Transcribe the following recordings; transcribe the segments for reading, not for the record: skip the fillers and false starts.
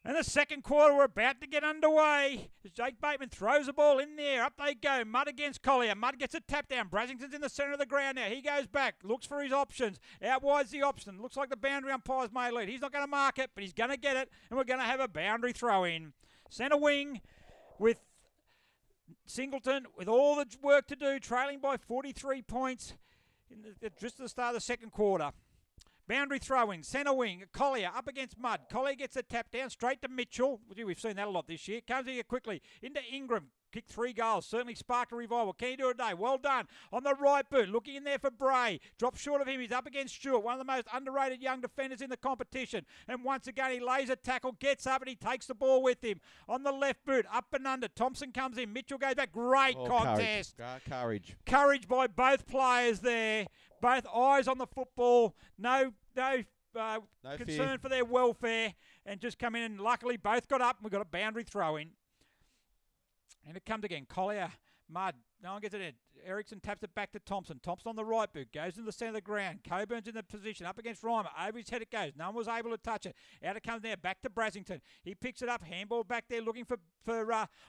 And the second quarter, we're about to get underway. As Jake Bateman throws the ball in there. Up they go. Mudd against Collier. Mudd gets a tap down. Brasington's in the centre of the ground now. He goes back. Looks for his options. Out wide's the option. Looks like the boundary umpire's may lead. He's not going to mark it, but he's going to get it. And we're going to have a boundary throw in. Centre wing with Singleton with all the work to do. Trailing by 43 points just at the start of the second quarter. Boundary throw-in, centre wing, Collier up against Mudd. Collier gets a tap down straight to Mitchell. We've seen that a lot this year. Comes here quickly into Ingram. Kicked 3 goals. Certainly sparked a revival. Can he do it today? Well done. On the right boot. Looking in there for Bray. Drops short of him. He's up against Stewart. One of the most underrated young defenders in the competition. And once again, he lays a tackle. Gets up and he takes the ball with him. On the left boot. Up and under. Thompson comes in. Mitchell goes back. Great contest. Courage by both players there. Both eyes on the football. No concern fear for their welfare. And just come in and luckily both got up and we got a boundary throw in. And it comes again. Collier, Mudd. No one gets it in. Ericsson taps it back to Thompson. Thompson on the right boot. Goes in the centre of the ground. Coburn's in the position. Up against Reimer. Over his head it goes. No one was able to touch it. Out it comes there. Back to Brasington. He picks it up. Handball back there looking for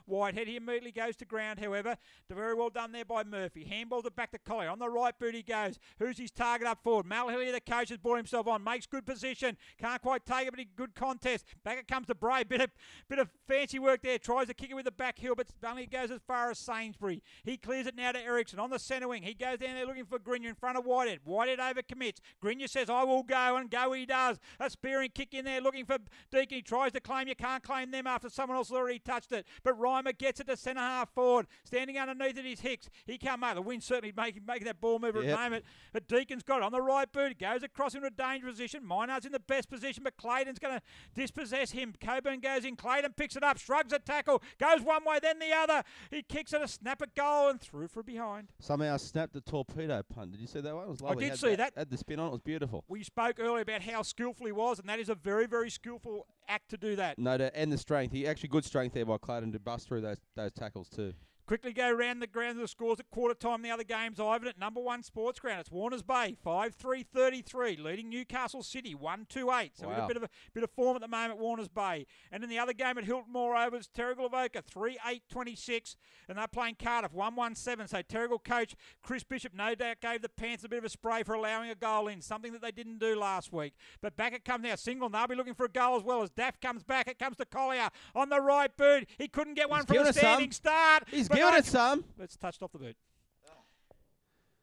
Whitehead. He immediately goes to ground, however. Very well done there by Murphy. Handballs it back to Collier. On the right boot he goes. Who's his target up forward? Mal Hillier, the coach, has brought himself on. Makes good position. Can't quite take it, but a good contest. Back it comes to Bray. Bit of fancy work there. Tries to kick it with the back heel, but only goes as far as Sainsbury. He clears it now to Ericsson on the centre wing. He goes down there looking for Grenier in front of Whitehead. Whitehead overcommits. Grenier says, I will go, and go he does. A spearing kick in there looking for Deacon. He tries to claim. You can't claim them after someone else has already touched it. But Reimer gets it to centre half forward. Standing underneath it is Hicks. He can't make the win, certainly making that ball mover at the moment. But Deacon's got it on the right boot. He goes across into a dangerous position. Minard's in the best position, but Clayton's going to dispossess him. Coburn goes in. Clayton picks it up, shrugs a tackle, goes one way, then the other. He kicks it, a snap at goal, and through for behind. Somehow snapped the torpedo punt. Did you see that one? It was lovely. I did see that. Had the spin on. It was beautiful. We spoke earlier about how skillful he was, and that is a very, very skillful act to do that. No, and the strength. He actually good strength there by Clayton to bust through those tackles too. Quickly go round the ground of the scores at quarter time. The other game's Ivan at number 1 sports ground. It's Warners Bay, 5-3-33, leading Newcastle City, 1-2-8. So we've got a bit of form at the moment at Warners Bay. And in the other game at Hilton Moreover, it's Terrigal Avoca, 3-8-26. And they're playing Cardiff, 1-1-7. So Terrigal coach Chris Bishop no doubt gave the Panthers a bit of a spray for allowing a goal in, something that they didn't do last week. But back it comes now. Singleton, they'll be looking for a goal as well as Daff comes back. It comes to Collier on the right boot. He couldn't get one from a standing start. He's giving it some. It's touched off the boot.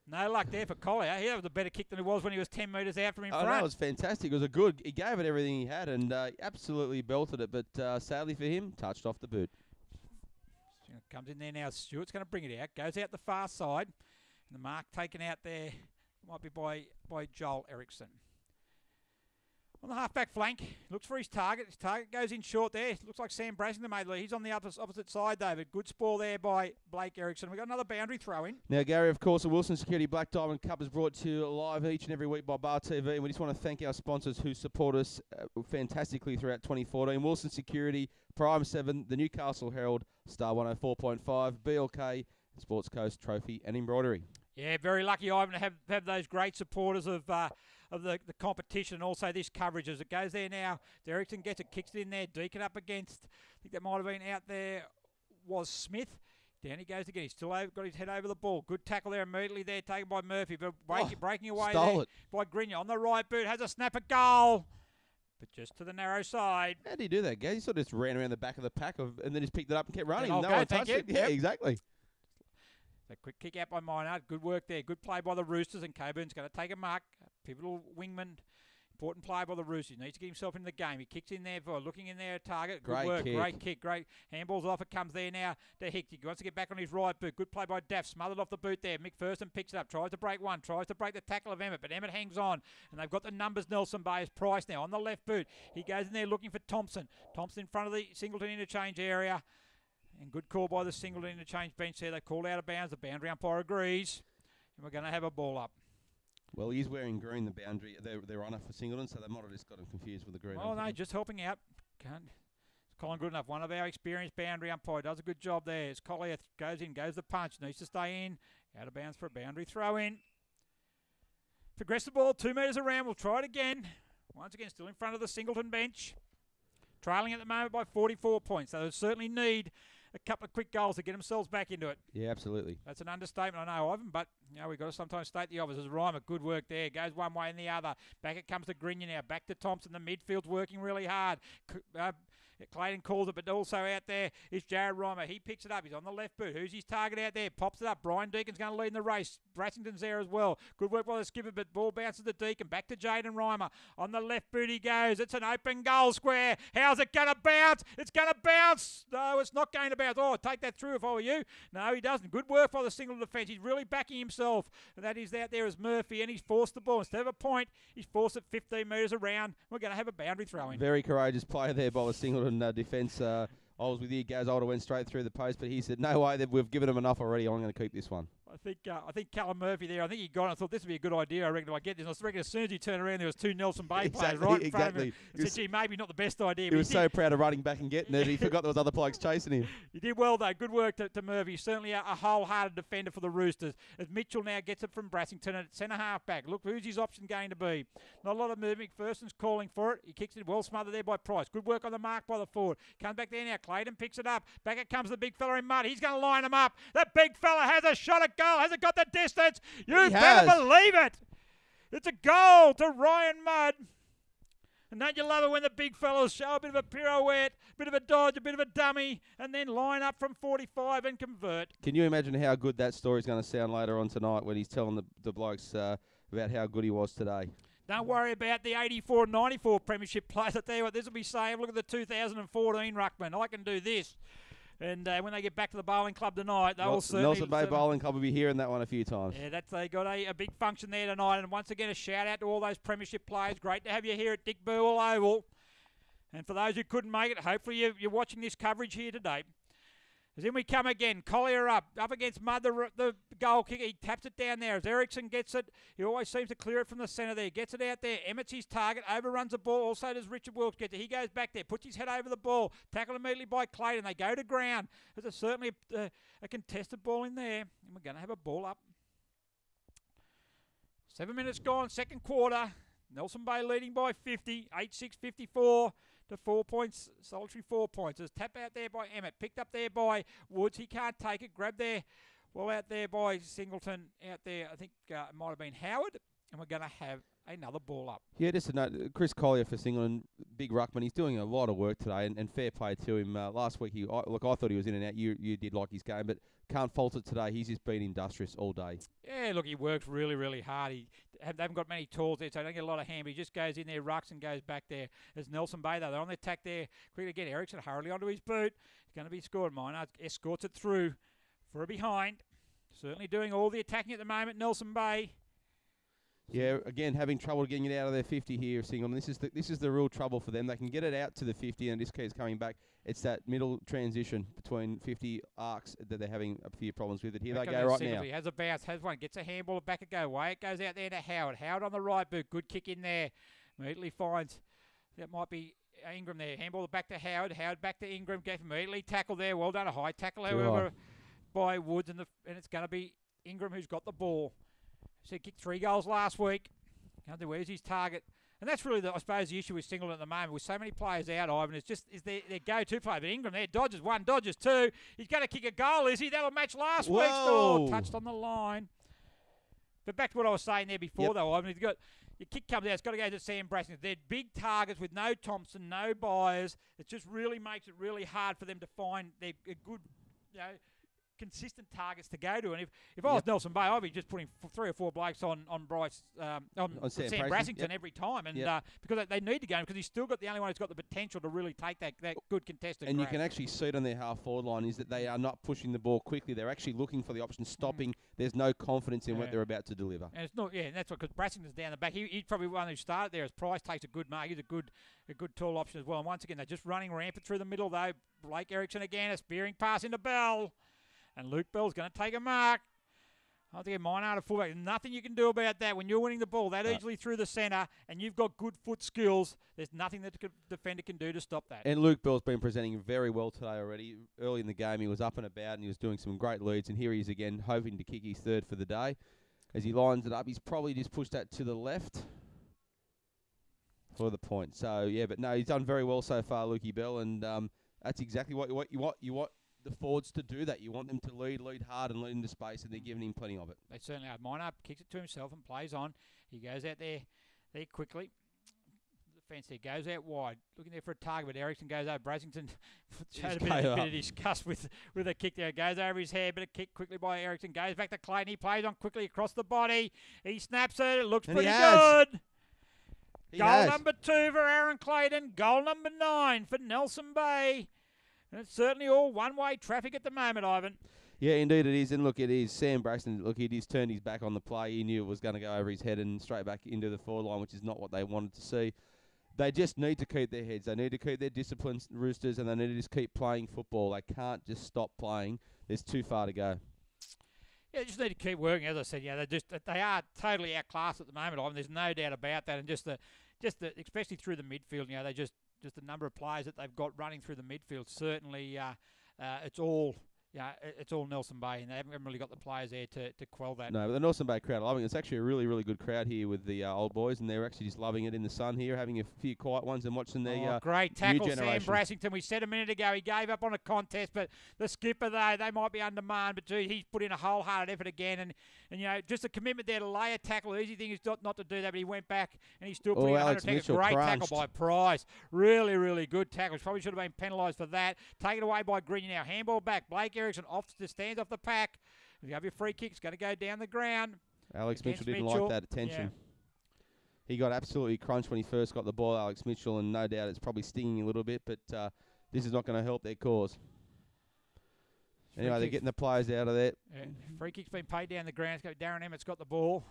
No luck there for Collier. That was a better kick than it was when he was 10 metres out from in front. Oh, no, it was fantastic. It was he gave it everything he had and absolutely belted it. But sadly for him, touched off the boot. Comes in there now. Stewart's going to bring it out. Goes out the far side. And the mark taken out there might be by Joel Eriksson. On the half-back flank, looks for his target. His target goes in short there. Looks like Sam Brasington made lead. He's on the opposite side, David. Good spoil there by Blake Eriksson. We've got another boundary throw in. Now, Gary, of course, the Wilson Security Black Diamond Cup is brought to you live each and every week by Bar TV. And we just want to thank our sponsors who support us fantastically throughout 2014. Wilson Security, Prime 7, the Newcastle Herald, Star 104.5, BLK, Sports Coast Trophy and Embroidery. Yeah, very lucky, Ivan, to have those great supporters of the competition and also this coverage as it goes there now. Eriksson gets it, kicks it in there. Deacon up against, I think that might have been out there, was Smith. Down he goes again. He's still got his head over the ball. Good tackle there immediately there, taken by Murphy. But breaking away there by Grenier. On the right boot, has a snap at goal. But just to the narrow side. How did he do that, Gaz? He sort of just ran around the back of the pack and then just picked it up and kept running. No one touched it. Yeah, exactly. A quick kick out by Minard. Good work there. Good play by the Roosters. And Coburn's going to take a mark. Pivotal wingman. Important play by the Roosters. Needs to get himself in the game. He kicks in there for looking in there at target. Good work. Great kick. Great handballs off. It comes there now to Hicks. He wants to get back on his right boot. Good play by Daff. Smothered off the boot there. McPherson picks it up. Tries to break one. Tries to break the tackle of Emmett. But Emmett hangs on. And they've got the numbers. Nelson Bay is Price now on the left boot. He goes in there looking for Thompson. Thompson in front of the Singleton interchange area. And good call by the Singleton interchange bench there. They called out of bounds. The boundary umpire agrees. And we're going to have a ball up. Well, he's wearing green, the boundary. They're runner for Singleton, so they might have just got him confused with the green. Oh, no, just helping out. Colin Goodenough, one of our experienced boundary umpire, does a good job there. As Collier goes in, goes the punch. Needs to stay in. Out of bounds for a boundary throw in. Progress the ball 2 metres around. We'll try it again. Once again, still in front of the Singleton bench. trailing at the moment by 44 points. So they certainly need a couple of quick goals to get themselves back into it. Yeah, absolutely. That's an understatement, I know, Ivan, but we've got to sometimes state the obvious. Reimer, good work there. Goes one way and the other. Back it comes to Grinion now. Back to Thompson. The midfield's working really hard. Clayton calls it, but also out there is Jared Reimer. He picks it up. He's on the left boot. Who's his target out there? Pops it up. Brian Deacon's going to lead in the race. Brassington's there as well. Good work by the skipper, but ball bounces to Deacon. Back to Jaden Reimer. On the left boot he goes. It's an open goal square. How's it going to bounce? It's going to bounce. No, it's not going to bounce. Oh, I'd take that through if I were you. No, he doesn't. Good work by the Singleton defence. He's really backing himself. And that is out there as Murphy, and he's forced the ball. Instead of a point, he's forced it 15 metres around. We're going to have a boundary throw-in. Very courageous player there by the Singleton defence. I was with you, Gaz. I would have went straight through the post, but he said, no way, we've given him enough already. I'm going to keep this one. I think Callum Murphy there, I think he got it. I thought this would be a good idea. I reckon I get this. I reckon as soon as he turned around, there was two Nelson Bay players right in front of him. I said, gee, maybe not the best idea. He was so proud of running back and getting it. He forgot there was other blokes chasing him. He did well, though. Good work to Murphy. Certainly a wholehearted defender for the Roosters. As Mitchell now gets it from Brassington at centre-half back. Look, who's his option going to be? Not a lot of movement. McPherson's calling for it. He kicks it well smothered there by Price. Good work on the mark by the forward. Comes back there now. Clayton picks it up. Back it comes the big fella in mud. He's going to line him up. That big fella has a shot at goal. Has it got the distance? You better believe it. It's a goal to Ryan Mudd. And don't you love it when the big fellas show a bit of a pirouette, a bit of a dodge, a bit of a dummy, and then line up from 45 and convert? Can you imagine how good that story's going to sound later on tonight when he's telling the blokes about how good he was today? Don't worry about the 84-94 premiership players. I tell you what, this will be saying, look at the 2014 ruckman. I can do this. And when they get back to the bowling club tonight, they will certainly... Nelson Bay Bowling Club will be hearing that one a few times. Yeah, they got a big function there tonight. And once again, a shout-out to all those premiership players. Great to have you here at Dick Burwell Oval. And for those who couldn't make it, hopefully you're watching this coverage here today. As in we come again, Collier up against Mudd, the goal kicker. He taps it down there. As Ericsson gets it, he always seems to clear it from the centre there. Gets it out there. Emmett's his target, overruns the ball. Also does Richard Wilkes get it. He goes back there, puts his head over the ball. Tackled immediately by Clayton. They go to ground. There's certainly a contested ball in there. And we're going to have a ball up. 7 minutes gone, second quarter. Nelson Bay leading by 50, 8-6-54. To 4 points, solitary 4 points. There's tap out there by Emmett, picked up there by Woods. He can't take it. Grabbed there, well out there by Singleton. Out there, I think it might have been Howard. And we're going to have another ball up. Yeah, just a note. Chris Collier for Singleton, big ruckman. He's doing a lot of work today, and fair play to him. Last week, I thought he was in and out. You did like his game, but can't fault it today. He's just been industrious all day. Yeah, look, he works really, really hard. They haven't got many tools there, so they don't get a lot of hand. But he just goes in there, rucks, and goes back there. There's Nelson Bay, though. They're on the attack there. Quickly again, Ericsson hurriedly onto his boot. He's going to be scored. Minard escorts it through for a behind. Certainly doing all the attacking at the moment, Nelson Bay. Yeah, again, having trouble getting it out of their 50 here, Singleton. This is the real trouble for them. They can get it out to the 50, and this keeps coming back. It's that middle transition between 50 arcs that they're having a few problems with it. Here they go right now. He has a bounce, has one, gets a handball, back it go away. It goes out there to Howard. Howard on the right boot, good kick in there. Immediately finds, that might be Ingram there. Handball back to Howard. Howard back to Ingram. Get immediately tackle there. Well done, a high tackle, however, by Woods, and it's going to be Ingram who's got the ball. So he kicked 3 goals last week. Where's his target? And that's really, I suppose, the issue with Singleton at the moment. With so many players out, Ivan, is their go-to player. But Ingram there dodges 1, dodges 2. He's going to kick a goal, is he? That'll match last week's. Oh, touched on the line. But back to what I was saying there before, though, Ivan. Your kick comes out. It's got to go to Sam Brassington. They're big targets with no Thompson, no Byers. It just really makes it really hard for them to find their good, consistent targets to go to. And if I was Nelson Bay, I'd be just putting 3 or 4 blokes on Bryce, on Sam Brassington every time, and because they need to go, because he's still got the only one who's got the potential to really take that good contested and grab. You can actually see it on their half-forward line is that they are not pushing the ball quickly. They're actually looking for the option, stopping. There's no confidence in what they're about to deliver. And it's not, and that's what, because Brassington's down the back. He's probably one who started there as Price takes a good mark. He's a good tall option as well. And once again, they're just running rampant through the middle, though. Blake Ericsson again, a spearing pass into Bell. And Luke Bell's going to take a mark. I think Minard at fullback. There's nothing you can do about that. When you're winning the ball that easily through the centre and you've got good foot skills, there's nothing that the defender can do to stop that. And Luke Bell's been presenting very well today already. Early in the game, he was up and about and he was doing some great leads. And here he is again, hoping to kick his 3rd for the day. As he lines it up, he's probably just pushed that to the left. for the point. So, yeah, but no, he's done very well so far, Lukey Bell, and that's exactly what you want. You want the forwards to do that. You want them to lead hard and lead into space, and they're giving him plenty of it. They certainly are. Mine up, kicks it to himself and plays on. He goes out there quickly. The fence there goes out wide, looking there for a target, but Ericsson goes over. Brasington showed a bit of disgust with a kick there. Goes over his head, but a kick quickly by Ericsson. Goes back to Clayton. He plays on quickly across the body. He snaps it. It looks pretty good. Goal number 2 for Aaron Clayton. Goal number 9 for Nelson Bay. And it's certainly all one-way traffic at the moment, Ivan. Yeah, indeed it is. And look, it is. Sam Braxton, look, he just turned his back on the play. He knew it was going to go over his head and straight back into the forward line, which is not what they wanted to see. They just need to keep their heads. They need to keep their discipline, Roosters, and they need to just keep playing football. They can't just stop playing. There's too far to go. Yeah, they just need to keep working. As I said, they are totally outclassed at the moment, Ivan. There's no doubt about that. And just the especially through the midfield, they just the number of players that they've got running through the midfield. Certainly, it's all Nelson Bay, and they haven't really got the players there to quell that. No, but the Nelson Bay crowd are loving it. It's actually a really, really good crowd here with the old boys, and they're actually just loving it in the sun here, having a few quiet ones and watching the great tackle, new Sam Brassington. We said a minute ago he gave up on a contest, but the skipper, they might be on demand, but gee, he's put in a wholehearted effort again, and just a commitment there to lay a tackle. The easy thing is not to do that, but he went back and he still put in 100. A great tackle by Price. Really, really good tackle. Probably should have been penalised for that. Taken away by Green now. Handball back. Blake Ericsson stands off the pack. You have your free kick. It's going to go down the ground. Alex Mitchell didn't like that attention. Yeah. He got absolutely crunched when he first got the ball, Alex Mitchell, and no doubt it's probably stinging a little bit, but this is not going to help their cause. Anyway, they're getting the players out of there. Yeah. Free kick's been paid down the ground. Darren Emmett's got the ball.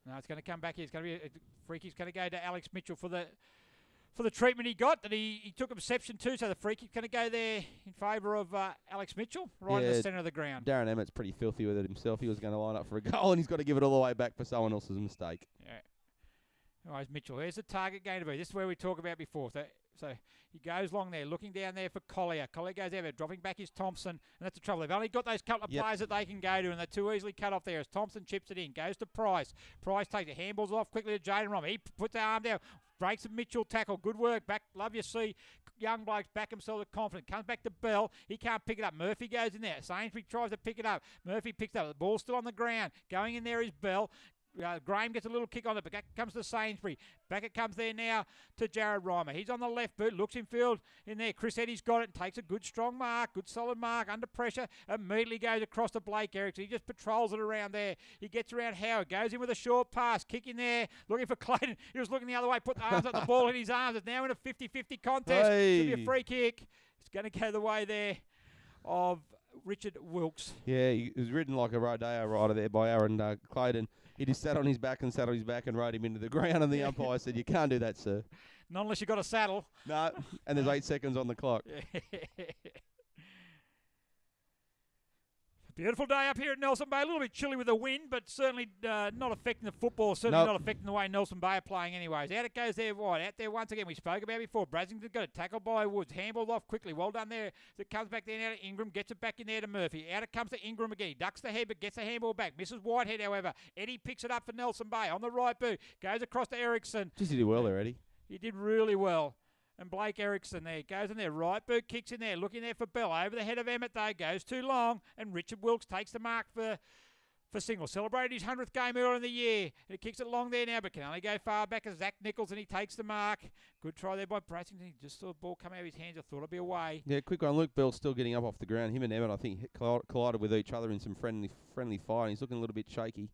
No, it's going to come back here. It's going to be free kick's going to go to Alex Mitchell for the treatment he got, that he took exception to, so the free kick's going to go there in favour of Alex Mitchell, right in the centre of the ground. Darren Emmett's pretty filthy with it himself. He was going to line up for a goal, and he's got to give it all the way back for someone else's mistake. Yeah. Anyways, Mitchell, here's the target going to be. This is where we talk about before. So he goes along there, looking down there for Collier. Collier goes over, dropping back his Thompson, and that's the trouble. They've only got those couple of players that they can go to, and they're too easily cut off there as Thompson chips it in. Goes to Price. Price takes it, handballs off quickly to Jaden Romer. He puts the arm down, breaks a Mitchell tackle. Good work. Back. Love you see young blokes back himself with confidence. Comes back to Bell. He can't pick it up. Murphy goes in there. Sainsbury tries to pick it up. Murphy picks it up. The ball's still on the ground. Going in there is Bell. Graham gets a little kick on it, but back comes to Sainsbury. Back it comes there now to Jared Reimer. He's on the left boot, looks in field in there. Chris Eddy's got it and takes a good strong mark, good solid mark, under pressure. Immediately goes across to Blake Ericsson. He just patrols it around there. He gets around Howard, goes in with a short pass, kick in there, looking for Clayton. He was looking the other way, put the arms up, the ball in his arms. It's now in a 50-50 contest. Hey. Should be a free kick. It's going to go the way there of Richard Wilkes. Yeah, he was ridden like a rodeo rider there by Aaron Clayton. He just sat on his back and rode him into the ground, and the umpire said, "You can't do that, sir." Not unless you've got a saddle. No, and there's 8 seconds on the clock. Beautiful day up here at Nelson Bay. A little bit chilly with the wind, but certainly not affecting the football. Certainly not affecting the way Nelson Bay are playing anyways. Out it goes there wide. Out there once again. We spoke about it before. Brasington got it tackled by Woods. Handballed off quickly. Well done there. It comes back there now to Ingram. Gets it back in there to Murphy. Out it comes to Ingram again. He ducks the head but gets the handball back. Misses Whitehead, however. Eddie picks it up for Nelson Bay on the right boot. Goes across to Ericsson. Just did well there, Eddie. He did really well. And Blake Ericsson there. Goes in there. Right boot kicks in there. Looking there for Bell. Over the head of Emmett though. Goes too long. And Richard Wilkes takes the mark for Single. Celebrated his 100th game earlier in the year. He kicks it long there now, but can only go far back as Zach Nichols, and he takes the mark. Good try there by Brassington. He just saw the ball come out of his hands. I thought it'd be away. Yeah, quick one. Luke Bell's still getting up off the ground. Him and Emmett, I think, collided with each other in some friendly fire. And he's looking a little bit shaky.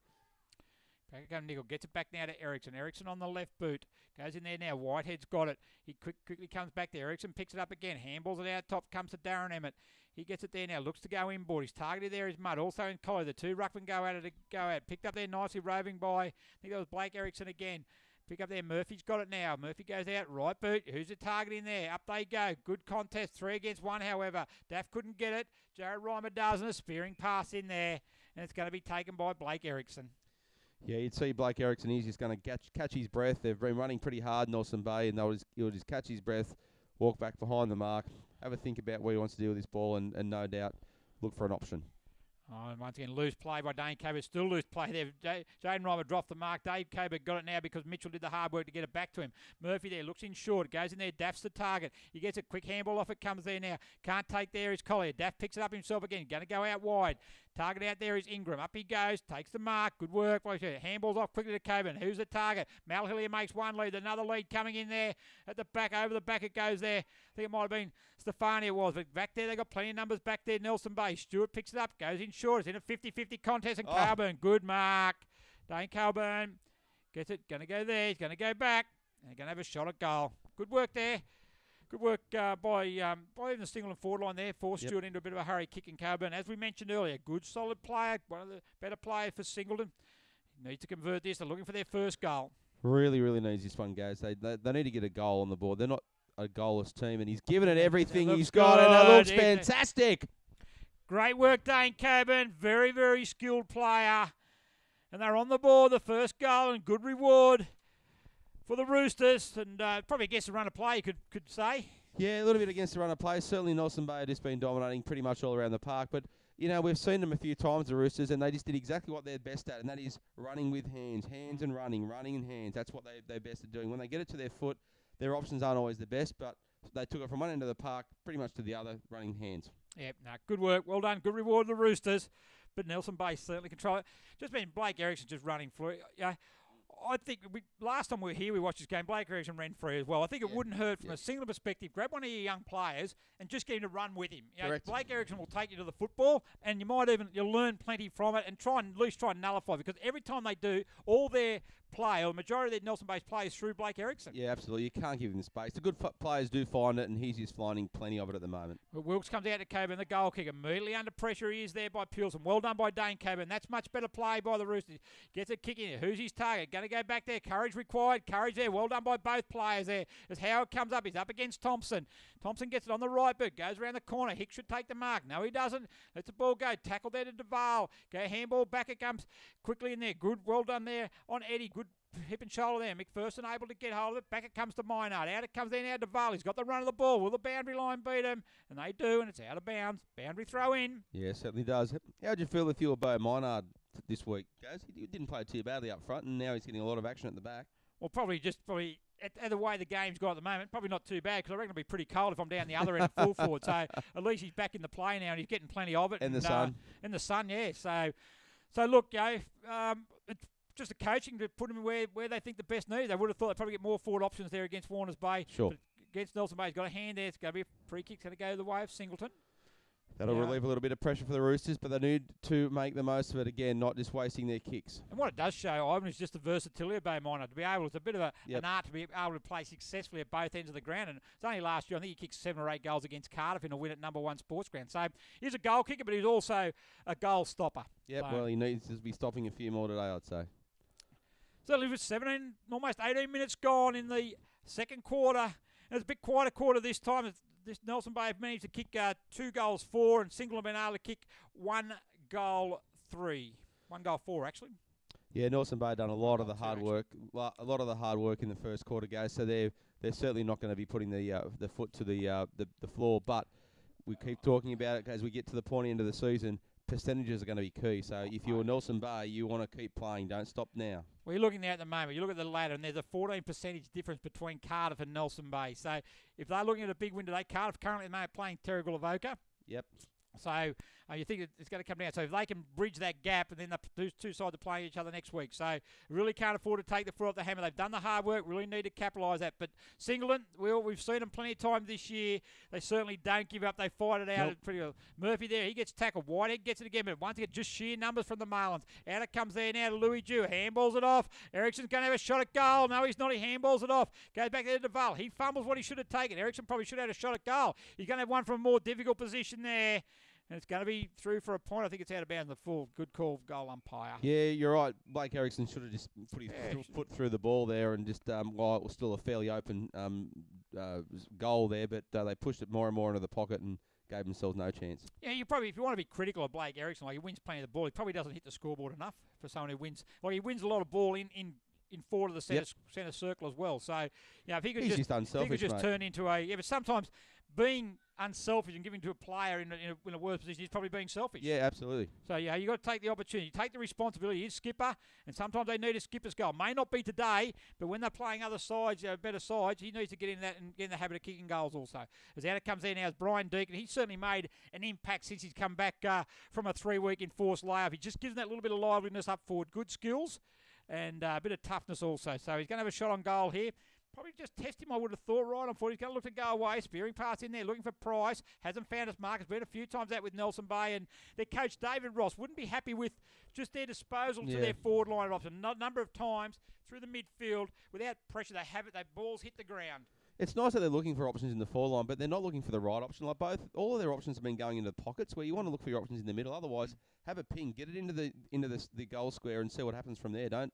Back again, Nickel gets it back now to Ericsson. Ericsson on the left boot. Goes in there now. Whitehead's got it. He quickly comes back there. Ericsson picks it up again. Handballs it out top. Comes to Darren Emmett. He gets it there now. Looks to go inboard. He's targeted there is Mudd. Also in Collier. The two ruckmen go at it. Picked up there nicely, roving by. I think that was Blake Ericsson again. Pick up there. Murphy's got it now. Murphy goes out. Right boot. Who's the target in there? Up they go. Good contest. 3 against 1, however. Daff couldn't get it. Jared Reimer does, and a spearing pass in there. And it's going to be taken by Blake Ericsson. Yeah, you'd see Blake Ericsson. He's just going to catch his breath. They've been running pretty hard, Nelson Bay, and he'll just catch his breath, walk back behind the mark, have a think about where he wants to do with this ball, and no doubt look for an option. Oh, and once again, loose play by Dane Coburn. Still loose play there. Jaden Reimer dropped the mark. Dave Coburn got it now because Mitchell did the hard work to get it back to him. Murphy there looks in short. Goes in there. Daff's the target. He gets a quick handball off. It comes there now. Can't take there is Collier. Daff picks it up himself again. Going to go out wide. Target out there is Ingram. Up he goes. Takes the mark. Good work. Handballs off quickly to Coburn. Who's the target? Mal Hillier makes one lead. Another lead coming in there at the back. Over the back it goes there. I think it might have been Stefani it was. But back there they got plenty of numbers back there. Nelson Bay. Stewart picks it up. Goes in short. It's in a 50-50 contest. And Coburn. Good mark. Dane Coburn gets it. Going to go there. He's going to go back. And they're going to have a shot at goal. Good work there. Good work by even the Singleton forward line there. Forced Stewart into a bit of a hurry kicking Coburn. As we mentioned earlier, good solid player. One of the better players for Singleton. Need to convert this. They're looking for their first goal. Really, really needs this one, guys. They need to get a goal on the board. They're not a goalless team, and he's given it everything he's got, and it looks fantastic. Great work, Dane Coburn. Very, very skilled player. And they're on the board, the first goal, and good reward for the Roosters, and probably against the run of play, you could say. Yeah, a little bit against the run of play. Certainly Nelson Bay had just been dominating pretty much all around the park. But, you know, we've seen them a few times, the Roosters, and they just did exactly what they're best at, and that is running with hands. Hands and running and hands. That's what they're best at doing. When they get it to their foot, their options aren't always the best, but they took it from one end of the park pretty much to the other, running hands. Yeah, good work. Well done. Good reward to the Roosters. But Nelson Bay certainly control it. Just been Blake Erickson just running through. Yeah. I think last time we were here, we watched this game. Blake Erickson ran free as well. I think it wouldn't hurt from a single perspective. Grab one of your young players and just get him to run with him. You know, Blake Erickson will take you to the football, and you'll learn plenty from it, and at least try and nullify it, because every time they do, all their play, or the majority of their Nelson-based play is through Blake Erickson. Yeah, absolutely. You can't give him space. The good players do find it, and he's just finding plenty of it at the moment. Well, Wilkes comes out to Coburn, the goal kick. Immediately under pressure he is there by Pearson. Well done by Dane Coburn. That's much better play by the Roosters. Gets a kick in there. Who's his target? Going to go back there. Courage required. Courage there. Well done by both players there. As Howard comes up, he's up against Thompson. Thompson gets it on the right boot. Goes around the corner. Hicks should take the mark. No, he doesn't. Lets the ball go. Tackle there to Duval. Go handball. Back it comes quickly in there. Good. Well done there on Eddie. Good hip and shoulder there. McPherson able to get hold of it. Back it comes to Minard. Out it comes there now to Duval. He's got the run of the ball. Will the boundary line beat him? And they do, and it's out of bounds. Boundary throw in. Yeah, certainly does. How'd you feel if you were Bo Minard this week, guys? He didn't play too badly up front, and now he's getting a lot of action at the back. Well, probably at the way the game's got at the moment, probably not too bad, because I reckon it'll be pretty cold if I'm down the other end at full forward. So at least he's back in the play now, and he's getting plenty of it. In the sun. In the sun, yeah. So look, it's just a coaching to put them where they think the best need. They would have thought they'd probably get more forward options there against Warners Bay. Sure. But against Nelson Bay, he's got a hand there. It's going to be a free kick. It's going to go the way of Singleton. That'll relieve a little bit of pressure for the Roosters, but they need to make the most of it again, not just wasting their kicks. And what it does show, Ivan, is just the versatility of Bay Minor. To be able, it's a bit of an art to be able to play successfully at both ends of the ground. And it's only last year, I think he kicked 7 or 8 goals against Cardiff in a win at number 1 sports ground. So he's a goal kicker, but he's also a goal stopper. Yep, so, well, he needs to be stopping a few more today, I'd say. So it was 17, almost 18 minutes gone in the second quarter. And it's a bit quieter quarter this time. This Nelson Bay have managed to kick 2 goals 4, and Singleton have been able to kick 1 goal 3. 1 goal 4, actually. Yeah, Nelson Bay done a lot of the hard work. A lot of the hard work in the first quarter, guys. So they're certainly not going to be putting the foot to the floor. But we keep talking about it as we get to the pointy end of the season. Percentages are going to be key. So if you're Nelson Bay, you want to keep playing. Don't stop now. Well, you're looking there at the moment. You look at the ladder, and there's a 14% difference between Cardiff and Nelson Bay. So if they're looking at a big win today, Cardiff currently at the moment playing Terrigal-Avoca. Yep. So you think it's going to come down. So if they can bridge that gap, and then the two sides are playing each other next week. So really can't afford to take the foot off the hammer. They've done the hard work. Really need to capitalise that. But Singleton, we've seen them plenty of times this year. They certainly don't give up. They fight it out. Nope. Pretty well. Murphy there, he gets tackled. Whitehead gets it again, but once again, just sheer numbers from the Marlins. Out it comes there now to Louis Dew. Handballs it off. Ericsson's going to have a shot at goal. No, he's not. He handballs it off. Goes back there to Duval. He fumbles what he should have taken. Ericsson probably should have had a shot at goal. He's going to have one from a more difficult position there. And it's going to be through for a point. I think it's out of bounds in the full. Good call, goal umpire. Yeah, you're right. Blake Erickson should have just put his foot through the ball there, and just while it was still a fairly open goal there, but they pushed it more and more into the pocket and gave themselves no chance. Yeah, if you want to be critical of Blake Erickson, like he wins plenty of the ball, he probably doesn't hit the scoreboard enough for someone who wins. Like he wins a lot of ball in forward of the centre circle as well. So, if he could just turn into but sometimes being unselfish and giving to a player in a worse position is probably being selfish. Yeah, absolutely. So, yeah, you got to take the opportunity, take the responsibility. He's skipper, and sometimes they need a skipper's goal. May not be today, but when they're playing other sides, better sides, he needs to get in that and get in the habit of kicking goals also. As out it comes there now is Brian Deacon. He's certainly made an impact since he's come back from a 3-week enforced layoff. He just gives them that little bit of liveliness up forward. Good skills and a bit of toughness also. So he's going to have a shot on goal here. Probably just test him, I would have thought, right on foot. He's going to look to go away. Spearing pass in there, looking for Price. Hasn't found his mark. Has been a few times out with Nelson Bay. And their coach, David Ross, wouldn't be happy with just their disposal to their forward line option. A number of times through the midfield, without pressure, they have it. Their balls hit the ground. It's nice that they're looking for options in the forward line, but they're not looking for the right option. Like all of their options have been going into the pockets, where you want to look for your options in the middle. Otherwise, have a ping, get it into the goal square, and see what happens from there. Don't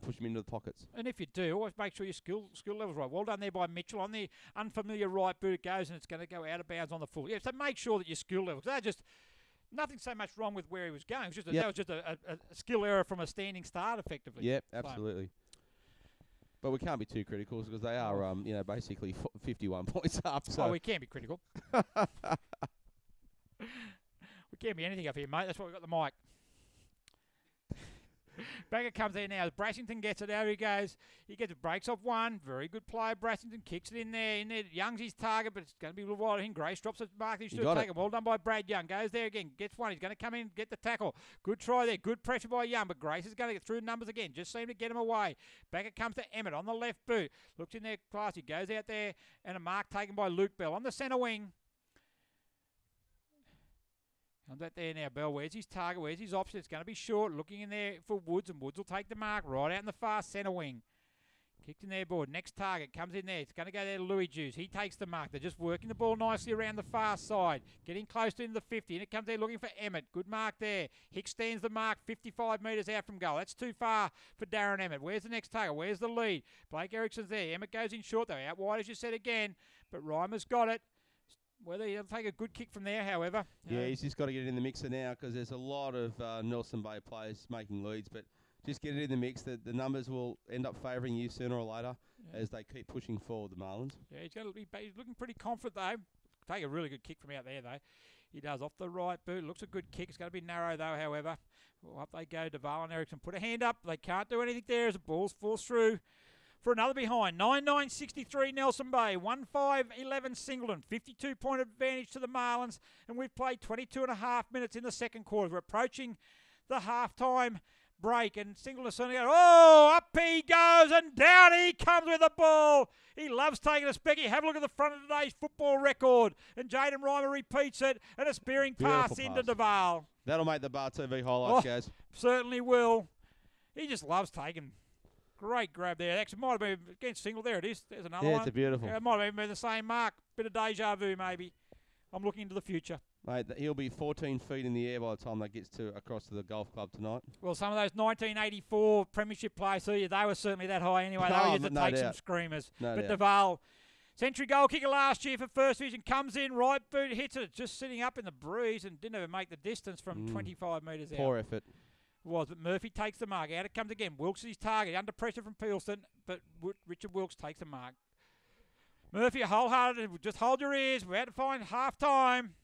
push them into the pockets. And if you do, always make sure your skill level's right. Well done there by Mitchell. On the unfamiliar right boot it goes, and it's going to go out of bounds on the full. Yeah, so make sure that your skill level. Because just nothing so much wrong with where he was going. It was just that was just a skill error from a standing start, effectively. Yep, absolutely. But we can't be too critical because they are, basically 51 points up. So. Oh, we can be critical. We can't be anything up here, mate. That's why we've got the mic. Backer comes there now. Brassington gets it. Out he goes. He gets it. Breaks off one. Very good play. Brassington kicks it in there. Young's his target, but it's going to be a little while in. Grace drops it. Mark. He should have taken. Well done by Brad Young. Goes there again. Gets one. He's going to come in and get the tackle. Good try there. Good pressure by Young, but Grace is going to get through numbers again. Just seem to get him away. Backer comes to Emmett on the left boot. Looks in there. Classy. Goes out there. And a mark taken by Luke Bell on the centre wing. Comes out there now, Bell. Where's his target? Where's his option? It's going to be short. Looking in there for Woods, and Woods will take the mark right out in the far centre wing. Kicked in there, board. Next target comes in there. It's going to go there to Louis Juice. He takes the mark. They're just working the ball nicely around the far side. Getting close to the 50. And it comes there looking for Emmett. Good mark there. Hicks stands the mark 55 metres out from goal. That's too far for Darren Emmett. Where's the next target? Where's the lead? Blake Erickson's there. Emmett goes in short, though. Out wide, as you said again. But Reimer's got it. Whether he'll take a good kick from there, however. Yeah, he's just got to get it in the mixer now because there's a lot of Nelson Bay players making leads. But just get it in the mix. The numbers will end up favouring you sooner or later as they keep pushing forward, the Marlins. Yeah, he's looking pretty confident, though. Take a really good kick from out there, though. He does off the right boot. Looks a good kick. It's going to be narrow, though, however. Well, up they go. DeVal and Erickson put a hand up. They can't do anything there as the ball falls through. For another behind, 9-9-63 Nelson Bay, 1-5-11 Singleton, 52-point advantage to the Marlins, and we've played 22.5 minutes in the second quarter. We're approaching the halftime break, and Singleton certainly goes, up he goes, and down he comes with the ball. He loves taking a specky. Have a look at the front of today's football record, and Jaden Reimer repeats it, and a spearing pass into DeVal. That'll make the Bar TV highlights, guys. Certainly will. He just loves taking. Great grab there. Actually, might have been against Single. There it is. There's another one. Yeah, it's a beautiful. It might have even been the same mark. Bit of deja vu, maybe. I'm looking into the future. Mate, he'll be 14 feet in the air by the time that gets across to the golf club tonight. Well, some of those 1984 premiership players, they were certainly that high anyway. They were used to take some screamers. But DeVal, century goal kicker last year for First Division, comes in, right boot, hits it. Just sitting up in the breeze and didn't even make the distance from 25 metres out. Poor effort. But Murphy takes the mark. Out it comes again. Wilkes is his target. Under pressure from Peelston, but Richard Wilkes takes the mark. Murphy, wholehearted. Just hold your ears. We're out to find half-time.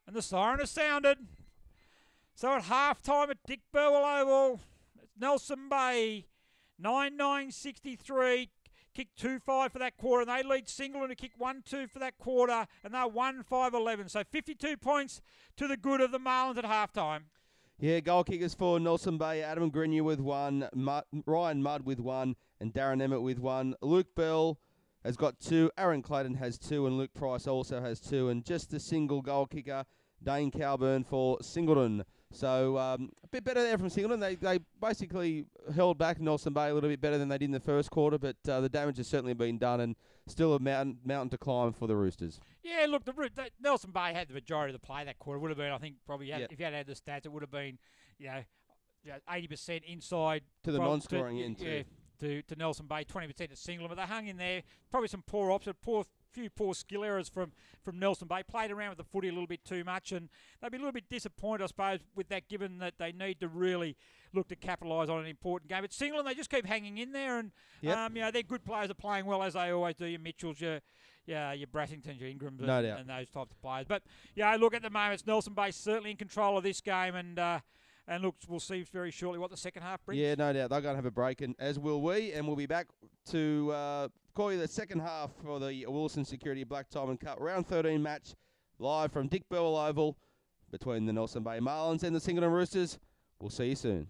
And the siren has sounded. So at half-time at Dick Burwell Oval, it's Nelson Bay, 9-9-63. Kicked 2-5 for that quarter, and they lead Singleton to kick 1-2 for that quarter, and they're 1-5-11. So 52 points to the good of the Marlins at halftime. Yeah, goal kickers for Nelson Bay, Adam Grenier with one, Ryan Mudd with one, and Darren Emmett with one. Luke Bell has got two, Aaron Clayton has two, and Luke Price also has two, and just a single goal kicker, Dane Calburn for Singleton. So a bit better there from Singleton. They basically held back Nelson Bay a little bit better than they did in the first quarter, but the damage has certainly been done, and still a mountain to climb for the Roosters. Yeah, look, Nelson Bay had the majority of the play that quarter. Would have been, I think, probably if you had the stats, it would have been, 80% inside to the non-scoring end too. To Nelson Bay, 20% to Singleton, but they hung in there. Probably some poor option, poor few poor skill errors from Nelson Bay. Played around with the footy a little bit too much, and they'll be a little bit disappointed, I suppose, with that, given that they need to really look to capitalise on an important game. But Singleton, they just keep hanging in there, and their good players are playing well, as they always do. Your Mitchells, your Brassingtons, your Ingrams, and those types of players. But look, at the moment, it's Nelson Bay certainly in control of this game, and look, we'll see very shortly what the second half brings. Yeah, no doubt. They're going to have a break, and as will we. And we'll be back to call you the second half for the Wilson Security Black Diamond Cup Round 13 match, live from Dick Bell Oval between the Nelson Bay Marlins and the Singleton Roosters. We'll see you soon.